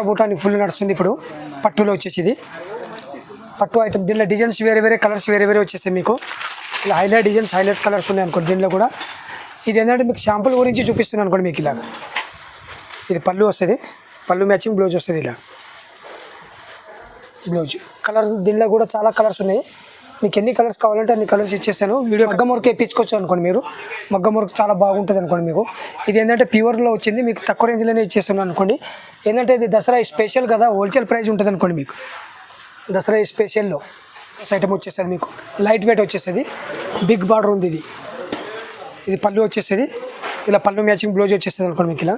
బూటాని full నడుస్తుంది ఇప్పుడు పట్టులో వచ్చేసి ఇది పట్టు ఐటమ్ దీనిలో డిజైన్స్ వేరే వేరే కలర్స్ వేరే వేరే వచ్చేసాయి మీకు ఇలా హైలైట్ డిజైన్స్ హైలైట్ కలర్స్ ఉన్నాయి అనుకోండి దీనిలో కూడా ఇది ఏంటంటే మీకు షాంపుల్ గురించి చూపిస్తున్నాను అనుకోండి మీకు ఇలా ఇది పళ్ళు వస్తుంది పళ్ళు మ్యాచింగ్ బ్లౌజ్ వస్తుంది ఇలా బ్లౌజ్ కలర్ దీనిలో కూడా చాలా కలర్స్ ఉన్నాయి మీకు ఎన్ని కలర్స్ కావాలంటే అన్ని కలర్స్ ఇచ్చేస్తాను వీడియో మగ్గం వర్క్ వేయించుకోవచ్చు అనుకోండి మీరు మగ్గం వర్క్ చాలా బాగుంటుంది అనుకోండి మీకు ఇది ఏంటంటే ప్యూర్లో వచ్చింది మీకు తక్కువ రేంజ్లోనే ఇచ్చేస్తున్నాను అనుకోండి ఏంటంటే ఇది దసరా స్పెషల్ కదా హోల్సేల్ ప్రైస్ ఉంటుంది అనుకోండి మీకు దసరా స్పెషల్లో ఐటమ్ వచ్చేస్తుంది మీకు లైట్ వెయిట్ వచ్చేస్తుంది బిగ్ బార్డర్ ఉంది ఇది పళ్ళు వచ్చేస్తుంది ఇలా పళ్ళు మ్యాచింగ్ బ్లౌజ్ వచ్చేస్తుంది అనుకోండి మీకు ఇలా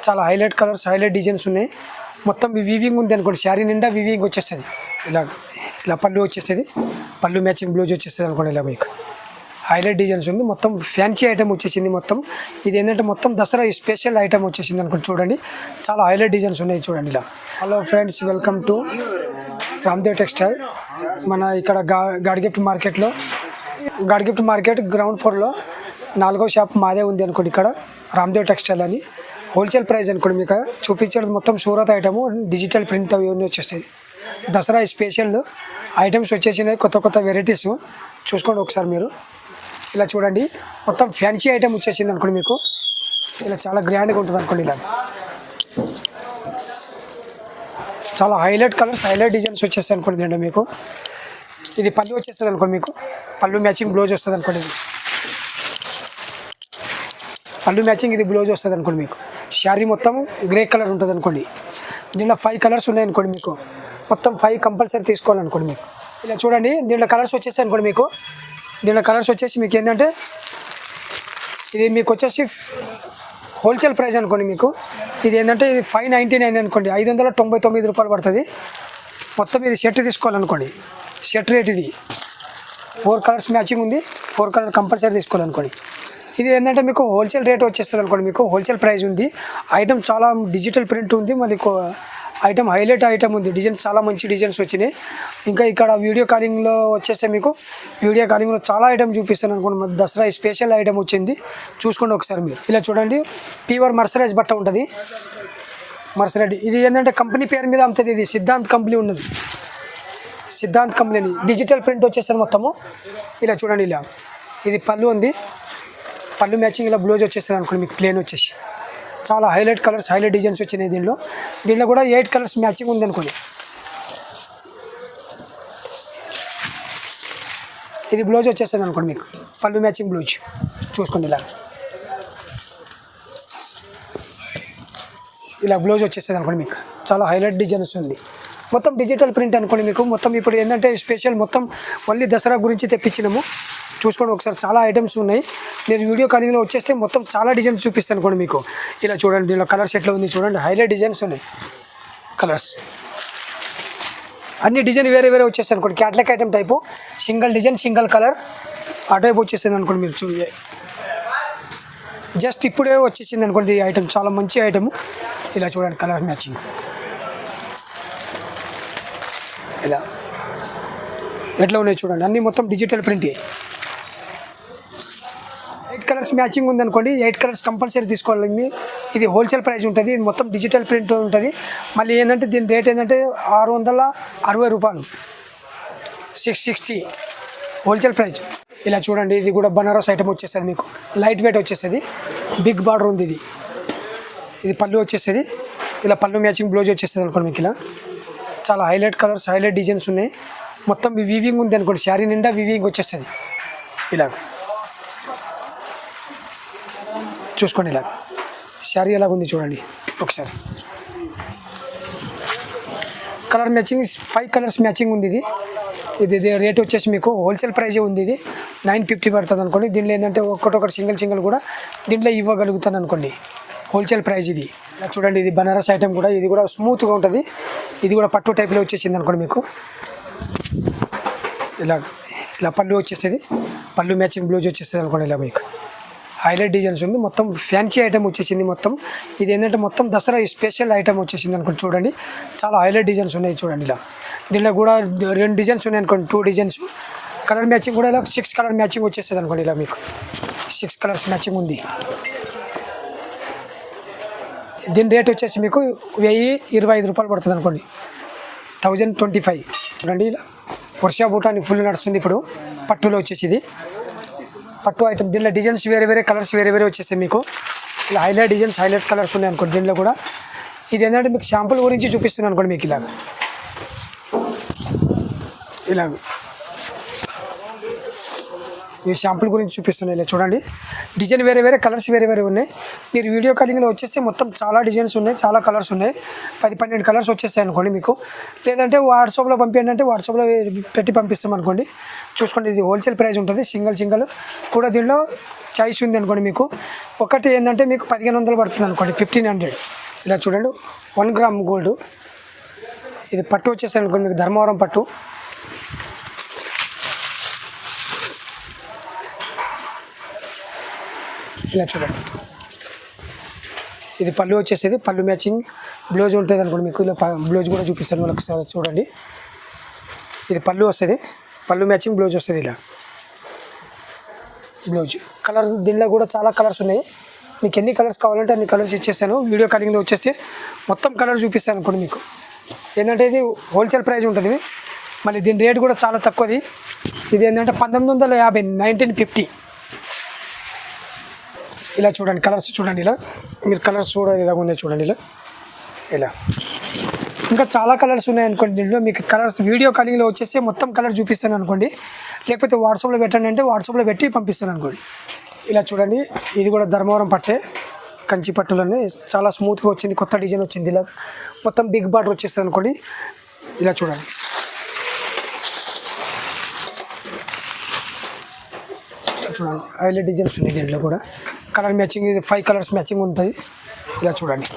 చాలా హైలైట్ కలర్స్ హైలైట్ డిజైన్స్ ఉన్నాయి మొత్తం వీవింగ్ ఉంది అనుకోండి శారీ నిండా వీవింగ్ వచ్చేస్తుంది ఇలా పళ్ళు వచ్చేస్తుంది పళ్ళు మ్యాచింగ్ బ్లౌజ్ వచ్చేస్తుంది అనుకోండి ఇలా మీకు హైలైట్ డిజైన్స్ ఉంది మొత్తం ఫ్యాన్సీ ఐటమ్ వచ్చేసింది మొత్తం ఇది ఏంటంటే మొత్తం దసరా స్పెషల్ ఐటమ్ వచ్చేసింది అనుకోండి చూడండి చాలా హైలైట్ డిజైన్స్ ఉన్నాయి చూడండి ఇలా hello friends welcome to Ramdev textile మన ఇక్కడ గాడ్గిఫ్ట్ మార్కెట్ గ్రౌండ్ ఫ్లోర్లో 4వ షాప్ మాదే ఉంది అనుకోండి ఇక్కడ రామ్దేవ్ టెక్స్టైల్ అని హోల్సేల్ ప్రైస్ అనుకోండి మీకు చూపించేది మొత్తం సూరత్ ఐటము డిజిటల్ ప్రింట్ అవన్నీ వచ్చేస్తాయి దసరా స్పెషల్ ఐటమ్స్ వచ్చేసినాయి కొత్త వెరైటీస్ చూసుకోండి ఒకసారి మీరు ఇలా చూడండి మొత్తం ఫ్యాన్సీ ఐటమ్ వచ్చేసింది అనుకోండి మీకు ఇలా చాలా గ్రాండ్గా ఉంటుంది అనుకోండి ఇలా చాలా హైలైట్ కలర్స్ హైలైట్ డిజైన్స్ వచ్చేస్తాయి అనుకోండి దీంట్లో మీకు ఇది పళ్ళు వచ్చేస్తుంది అనుకోండి మీకు పళ్ళు మ్యాచింగ్ బ్లౌజ్ వస్తుంది అనుకోండి ఇది పళ్ళు మ్యాచింగ్ ఇది బ్లౌజ్ వస్తుంది అనుకోండి మీకు శారీ మొత్తం గ్రే కలర్ ఉంటుంది అనుకోండి దీంట్లో 5 కలర్స్ ఉన్నాయి అనుకోండి మీకు మొత్తం 5 కంపల్సరీ తీసుకోవాలనుకోండి మీకు ఇలా చూడండి దీంట్లో కలర్స్ వచ్చేసి అనుకోండి మీకు దీంట్లో కలర్స్ వచ్చేసి మీకు ఏంటంటే ఇది మీకు వచ్చేసి హోల్సేల్ ప్రైస్ అనుకోండి మీకు ఇది ఏంటంటే ఇది 599 అనుకోండి 599 రూపాయలు పడుతుంది మొత్తం ఇది షర్ట్ తీసుకోవాలనుకోండి షర్ట్ రేట్ ఇది 4 కలర్స్ మ్యాచింగ్ ఉంది 4 కలర్ కంపల్సరీ తీసుకోవాలనుకోండి ఇది ఏంటంటే మీకు హోల్సేల్ రేట్ వచ్చేస్తుంది అనుకోండి మీకు హోల్సేల్ ప్రైస్ ఉంది ఐటమ్ చాలా డిజిటల్ ప్రింట్ ఉంది మళ్ళీ ఐటమ్ హైలైట్ ఐటమ్ ఉంది డిజైన్స్ చాలా మంచి డిజైన్స్ వచ్చినాయి ఇంకా ఇక్కడ వీడియో కాలింగ్లో వచ్చేస్తే మీకు వీడియో కాలింగ్లో చాలా ఐటమ్ చూపిస్తాను అనుకోండి దసరా స్పెషల్ ఐటమ్ వచ్చింది చూసుకోండి ఒకసారి మీరు ఇలా చూడండి ప్యూర్ మర్సరైజ్ బట్ట ఉంటుంది మర్సరైజ్ ఇది ఏంటంటే కంపెనీ పేరు మీద అమ్ముతుంది ఇది సిద్ధాంత్ కంపెనీ ఉన్నది సిద్ధాంత్ కంపెనీ డిజిటల్ ప్రింట్ వచ్చేస్తుంది మొత్తము ఇలా చూడండి ఇలా ఇది పళ్ళు ఉంది పళ్ళు మ్యాచింగ్ ఇలా బ్లౌజ్ వచ్చేస్తుంది అనుకోండి మీకు ప్లేన్ వచ్చేసి చాలా హైలైట్ కలర్స్ హైలైట్ డిజైన్స్ వచ్చినాయి దీంట్లో కూడా 8 కలర్స్ మ్యాచింగ్ ఉంది అనుకోండి ఇది బ్లౌజ్ వచ్చేస్తుంది అనుకోండి మీకు పళ్ళు మ్యాచింగ్ బ్లౌజ్ చూసుకోండి ఇలా బ్లౌజ్ వచ్చేస్తుంది అనుకోండి మీకు చాలా హైలైట్ డిజైన్స్ ఉంది మొత్తం డిజిటల్ ప్రింట్ అనుకోండి మీకు మొత్తం ఇప్పుడు ఏంటంటే స్పెషల్ మొత్తం ఓన్లీ దసరా గురించి తెప్పించినాము చూసుకోండి ఒకసారి చాలా ఐటమ్స్ ఉన్నాయి నేను వీడియో కాలింగ్లో వచ్చేస్తే మొత్తం చాలా డిజైన్స్ చూపిస్తాను అనుకోండి మీకు ఇలా చూడండి దీనిలో కలర్స్ ఎట్లా ఉంది చూడండి హైలైట్ డిజైన్స్ ఉన్నాయి కలర్స్ అన్ని డిజైన్ వేరే వేరే వచ్చేస్తాయి అనుకోండి catalogue item type single design single colour ఆ టైప్ వచ్చేసింది అనుకోండి మీరు చూడండి జస్ట్ ఇప్పుడే వచ్చేసింది అనుకోండి ఈ ఐటమ్ చాలా మంచి ఐటమ్ ఇలా చూడండి కలర్ మ్యాచింగ్ ఇలా ఎట్లా ఉన్నాయి చూడండి అన్నీ మొత్తం డిజిటల్ ప్రింట్ 8 కలర్స్ మ్యాచింగ్ ఉంది అనుకోండి 8 కలర్స్ కంపల్సరీ తీసుకోవాలి ఇది హోల్సేల్ ప్రైస్ ఉంటుంది ఇది మొత్తం డిజిటల్ ప్రింట్ ఉంటుంది మళ్ళీ ఏంటంటే దీని రేట్ ఏంటంటే 660 రూపాయలు 660 హోల్సేల్ ప్రైస్ ఇలా చూడండి ఇది కూడా బనారస్ ఐటమ్ వచ్చేస్తుంది మీకు లైట్ వెయిట్ వచ్చేస్తుంది బిగ్ బార్డర్ ఉంది ఇది పళ్ళు వచ్చేస్తుంది ఇలా పళ్ళు మ్యాచింగ్ బ్లౌజ్ వచ్చేస్తుంది అనుకోండి మీకు ఇలా చాలా హైలైట్ కలర్స్ హైలైట్ డిజైన్స్ ఉన్నాయి మొత్తం వీవింగ్ ఉంది అనుకోండి శారీ నిండా వీవింగ్ వచ్చేస్తుంది ఇలా చూసుకోండి ఇలా శారీ ఎలాగ ఉంది చూడండి ఒకసారి కలర్ మ్యాచింగ్ 5 కలర్స్ మ్యాచింగ్ ఉంది ఇది రేట్ వచ్చేసి మీకు హోల్సేల్ ప్రైజే ఉంది ఇది 950 పడుతుంది అనుకోండి దీంట్లో ఏంటంటే ఒక్కొక్కటి సింగిల్ కూడా దీంట్లో ఇవ్వగలుగుతాను అనుకోండి హోల్సేల్ ప్రైస్ ఇది చూడండి ఇది బనారస్ ఐటమ్ కూడా ఇది కూడా స్మూత్గా ఉంటుంది ఇది కూడా పట్టు టైప్లో వచ్చేసింది అనుకోండి మీకు ఇలా పళ్ళు వచ్చేసేది పళ్ళు మ్యాచింగ్ బ్లౌజ్ వచ్చేస్తుంది అనుకోండి ఇలా మీకు హైలైట్ డిజైన్స్ ఉంది మొత్తం ఫ్యాన్సీ ఐటమ్ వచ్చేసింది మొత్తం ఇది ఏంటంటే మొత్తం దసరా స్పెషల్ ఐటమ్ వచ్చేసింది అనుకోండి చూడండి చాలా హైలైట్ డిజైన్స్ ఉన్నాయి చూడండి ఇలా దీంట్లో కూడా 2 డిజైన్స్ ఉన్నాయి అనుకోండి 2 డిజైన్స్ కలర్ మ్యాచింగ్ కూడా ఇలా 6 కలర్ మ్యాచింగ్ వచ్చేస్తుంది అనుకోండి ఇలా మీకు 6 కలర్స్ మ్యాచింగ్ ఉంది దీని రేట్ వచ్చేసి మీకు 1025 రూపాయలు పడుతుంది అనుకోండి, 1025 చూడండి. ఇలా వర్షా బూటాన్ని ఫుల్ నడుస్తుంది ఇప్పుడు. పట్టులో వచ్చేసి ఇది పట్టు ఐటమ్. దీనిలో డిజైన్స్ వేరే వేరే కలర్స్ వేరే వేరే వచ్చేసాయి మీకు. ఇలా హైలైట్ డిజైన్స్ హైలైట్ కలర్స్ ఉన్నాయి అనుకోండి దీనిలో కూడా. ఇది ఏంటంటే మీకు షాంపుల్ గురించి చూపిస్తున్నాను అనుకోండి మీకు. ఇలాగ ఈ షాంపుల్ గురించి చూపిస్తున్నాయి. ఇలా చూడండి, డిజైన్ వేరే వేరే కలర్స్ వేరే వేరే ఉన్నాయి. మీరు వీడియో కాలింగ్లో వచ్చేస్తే మొత్తం చాలా డిజైన్స్ ఉన్నాయి, చాలా కలర్స్ ఉన్నాయి. 10-12 కలర్స్ వచ్చేస్తాయి అనుకోండి మీకు. లేదంటే వాట్సాప్లో పంపించండి అంటే వాట్సాప్లో పెట్టి పంపిస్తాం అనుకోండి. చూసుకోండి, ఇది హోల్సేల్ ప్రైస్ ఉంటుంది. సింగిల్ కూడా దీనిలో చాయిస్ ఉంది అనుకోండి మీకు. ఒకటి ఏంటంటే మీకు 1500 పడుతుంది అనుకోండి, 1500. ఇలా చూడండి, 1 గ్రామ్ గోల్డ్. ఇది పట్టు వచ్చేస్తాయి అనుకోండి మీకు, ధర్మవరం పట్టు. ఇలా చూడండి, ఇది పళ్ళు వచ్చేసేది. పళ్ళు మ్యాచింగ్ బ్లౌజ్ ఉంటుంది అనుకోండి మీకు. ఇలా బ్లౌజ్ కూడా చూపిస్తాను వాళ్ళకి చూడండి. ఇది పళ్ళు వస్తుంది, పళ్ళు మ్యాచింగ్ బ్లౌజ్ వస్తుంది. ఇలా బ్లౌజ్ కలర్ దీనిలో కూడా చాలా కలర్స్ ఉన్నాయి. మీకు ఎన్ని కలర్స్ కావాలంటే అన్ని కలర్స్ ఇచ్చేస్తాను. వీడియో కాలింగ్లో వచ్చేస్తే మొత్తం కలర్ చూపిస్తాను అనుకోండి మీకు. ఏంటంటే ఇది హోల్సేల్ ప్రైస్ ఉంటుంది. మళ్ళీ దీని రేట్ కూడా చాలా తక్కువది. ఇది ఏంటంటే 1950, 1950. ఇలా చూడండి, కలర్స్ చూడండి. ఇలా మీరు కలర్స్ చూడండి, ఇలా ఉన్నాయి చూడండి. ఇలా ఇంకా చాలా కలర్స్ ఉన్నాయి అనుకోండి దీంట్లో. మీకు కలర్స్ వీడియో కాలింగ్లో వచ్చేస్తే మొత్తం కలర్ చూపిస్తాను అనుకోండి. లేకపోతే వాట్సాప్లో పెట్టండి అంటే వాట్సాప్లో పెట్టి పంపిస్తాను అనుకోండి. ఇలా చూడండి, ఇది కూడా ధర్మవరం పట్టే, కంచి పట్టులోనే చాలా స్మూత్గా వచ్చింది. కొత్త డిజైన్ వచ్చింది. ఇలా మొత్తం బిగ్ బార్డర్ వచ్చేస్తుంది అనుకోండి. ఇలా చూడండి, చూడండి హైలైట్ డిజైన్స్ ఉన్నాయి దీంట్లో కూడా. కలర్ మ్యాచింగ్, ఇది 5 కలర్స్ మ్యాచింగ్ ఉంటుంది. ఇలా చూడండి,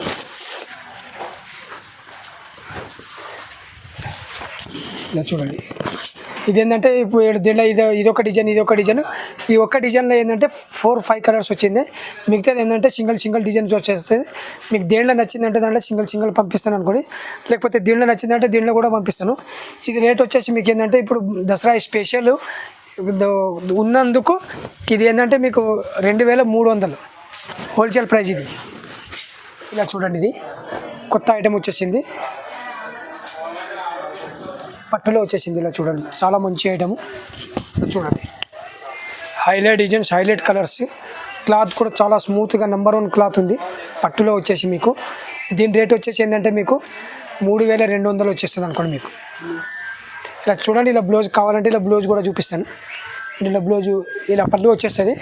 ఇలా చూడండి. ఇది ఏంటంటే ఇప్పుడు దీంట్లో ఇదొక డిజైన్, ఇదొక డిజైన్. ఈ ఒక్క డిజైన్లో ఏంటంటే 4-5 కలర్స్ వచ్చింది. మిగతాది ఏంటంటే సింగిల్ డిజైన్స్ వచ్చేస్తుంది. మీకు దేంట్లో నచ్చిందంటే దాంట్లో సింగిల్ పంపిస్తాను అనుకోండి. లేకపోతే దీంట్లో నచ్చిందంటే దీంట్లో కూడా పంపిస్తాను. ఇది రేట్ వచ్చేసి మీకు ఏంటంటే ఇప్పుడు దసరా స్పెషల్ ఉన్నందుకు ఇది ఏంటంటే మీకు 2300 హోల్సేల్ ప్రైస్ ఇది. ఇలా చూడండి, ఇది కొత్త ఐటెం వచ్చేసింది, పట్టులో వచ్చేసింది. ఇలా చూడండి, చాలా మంచి ఐటమ్. చూడండి, highlight designs highlight colours. Cloth కూడా చాలా స్మూత్గా నెంబర్ 1 క్లాత్ ఉంది. పట్టులో వచ్చేసి మీకు దీని రేట్ వచ్చేసి ఏంటంటే మీకు 3200 వచ్చేస్తుంది అనుకోండి మీకు. ఇలా చూడండి, ఇలా బ్లౌజ్ కావాలంటే ఇలా బ్లౌజ్ కూడా చూపిస్తాను. ఇలా బ్లౌజు ఇలా పళ్ళు వచ్చేస్తుంది,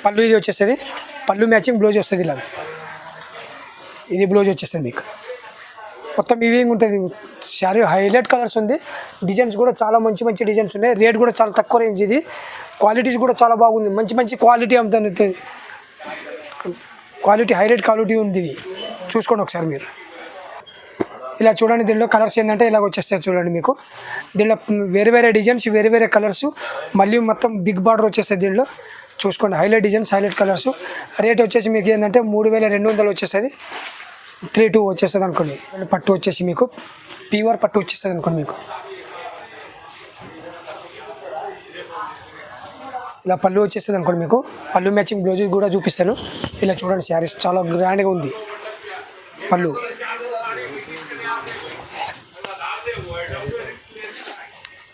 పళ్ళు ఇది వచ్చేస్తుంది, పళ్ళు మ్యాచింగ్ బ్లౌజ్ వస్తుంది. ఇలా ఇది బ్లౌజ్ వచ్చేస్తుంది మీకు. మొత్తం వీవింగ్ ఉంటుంది. శారీ హైలైట్ కలర్స్ ఉంది. డిజైన్స్ కూడా చాలా మంచి డిజైన్స్ ఉన్నాయి. రేట్ కూడా చాలా తక్కువ రేంజ్. ఇది క్వాలిటీస్ కూడా చాలా బాగుంది. మంచి క్వాలిటీ అమ్ముతుంది. క్వాలిటీ హైలైట్ క్వాలిటీ ఉంది. ఇది చూసుకోండి ఒకసారి మీరు. ఇలా చూడండి, దీనిలో కలర్స్ ఏంటంటే ఇలా వచ్చేస్తాయి చూడండి మీకు. దీనిలో వేరే వేరే డిజైన్స్ వేరే వేరే కలర్స్, మళ్ళీ మొత్తం బిగ్ బార్డర్ వచ్చేస్తుంది దీనిలో. చూసుకోండి, highlight designs highlight colours. Rate వచ్చేసి మీకు ఏంటంటే 3200 వచ్చేస్తుంది. 32 వచ్చేస్తుంది అనుకోండి. పట్టు వచ్చేసి మీకు ప్యూర్ పట్టు వచ్చేస్తుంది అనుకోండి మీకు. ఇలా పళ్ళు వచ్చేస్తుంది అనుకోండి మీకు. పళ్ళు మ్యాచింగ్ బ్లౌజ్ కూడా చూపిస్తాను. ఇలా చూడండి, శారీస్ చాలా గ్రాండ్గా ఉంది. పళ్ళు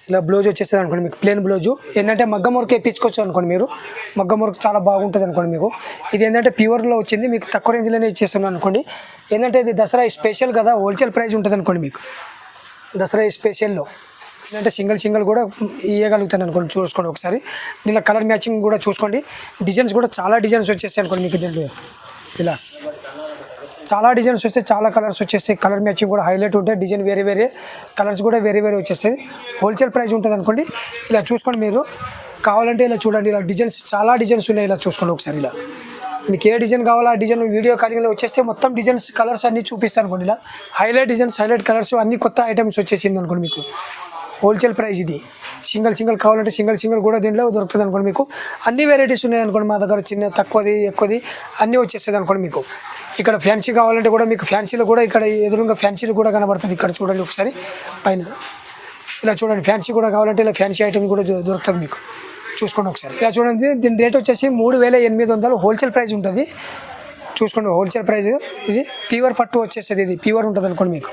ఇలా బ్లౌజ్ వచ్చేస్తుంది అనుకోండి మీకు. ప్లెయిన్ బ్లౌజు ఏంటంటే మగ్గం వర్క్ వేయించుకోవచ్చు అనుకోండి మీరు. మగ్గం వర్క్ చాలా బాగుంటుంది అనుకోండి మీకు. ఇది ఏంటంటే ప్యూర్లో వచ్చింది, మీకు తక్కువ రేంజ్లోనే ఇచ్చేస్తున్నాను అనుకోండి. ఏంటంటే ఇది దసరా స్పెషల్ కదా, హోల్సేల్ ప్రైస్ ఉంటుంది అనుకోండి మీకు. దసరా స్పెషల్లో ఏంటంటే సింగిల్ కూడా ఇవ్వగలుగుతాను అనుకోండి. చూసుకోండి ఒకసారి. దీనిలో కలర్ మ్యాచింగ్ కూడా చూసుకోండి. డిజైన్స్ కూడా చాలా డిజైన్స్ వచ్చేస్తాయి అనుకోండి మీకు. దీంట్లో ఇలా చాలా డిజైన్స్ వస్తాయి, చాలా కలర్స్ వచ్చేస్తాయి. కలర్ మ్యాచింగ్ కూడా హైలైట్ ఉంటాయి. డిజైన్ వేరే వేరే కలర్స్ కూడా వేరే వచ్చేస్తాయి. హోల్సేల్ ప్రైస్ ఉంటుంది అనుకోండి. ఇలా చూసుకోండి మీరు. కావాలంటే ఇలా చూడండి, ఇలా డిజైన్స్ చాలా డిజైన్స్ ఉన్నాయి. ఇలా చూసుకోండి ఒకసారి. ఇలా మీకు ఏ డిజైన్ కావాలో ఆ డిజైన్ వీడియో కాలింగ్లో వచ్చేస్తే మొత్తం డిజైన్స్ కలర్స్ అన్నీ చూపిస్తాను అనుకోండి. ఇలా హైలైట్ డిజైన్స్ హైలైట్ కలర్స్ అన్ని కొత్త ఐటమ్స్ వచ్చేసింది అనుకోండి మీకు. హోల్సేల్ ప్రైస్ ఇది. సింగిల్ కావాలంటే సింగిల్ కూడా దీంట్లో దొరుకుతుంది అనుకోండి మీకు. అన్ని వెరైటీస్ ఉన్నాయి అనుకోండి మా దగ్గర. చిన్న తక్కువది ఎక్కువది అన్నీ వచ్చేస్తుంది అనుకోండి మీకు. ఇక్కడ ఫ్యాన్సీ కావాలంటే కూడా మీకు ఫ్యాన్సీలో కూడా ఇక్కడ ఎదురుగా ఫ్యాన్సీలు కూడా కనబడుతుంది. ఇక్కడ చూడండి ఒకసారి పైన. ఇలా చూడండి, ఫ్యాన్సీ కూడా కావాలంటే ఇలా ఫ్యాన్సీ ఐటమ్ కూడా దొరుకుతుంది మీకు. చూసుకోండి ఒకసారి. ఇలా చూడండి, దీని రేట్ వచ్చేసి 3800 హోల్సేల్ ప్రైస్ ఉంటుంది. చూసుకోండి హోల్సేల్ ప్రైస్. ఇది ప్యూర్ పట్టు వచ్చేస్తుంది, ఇది ప్యూర్ ఉంటుంది అనుకోండి మీకు.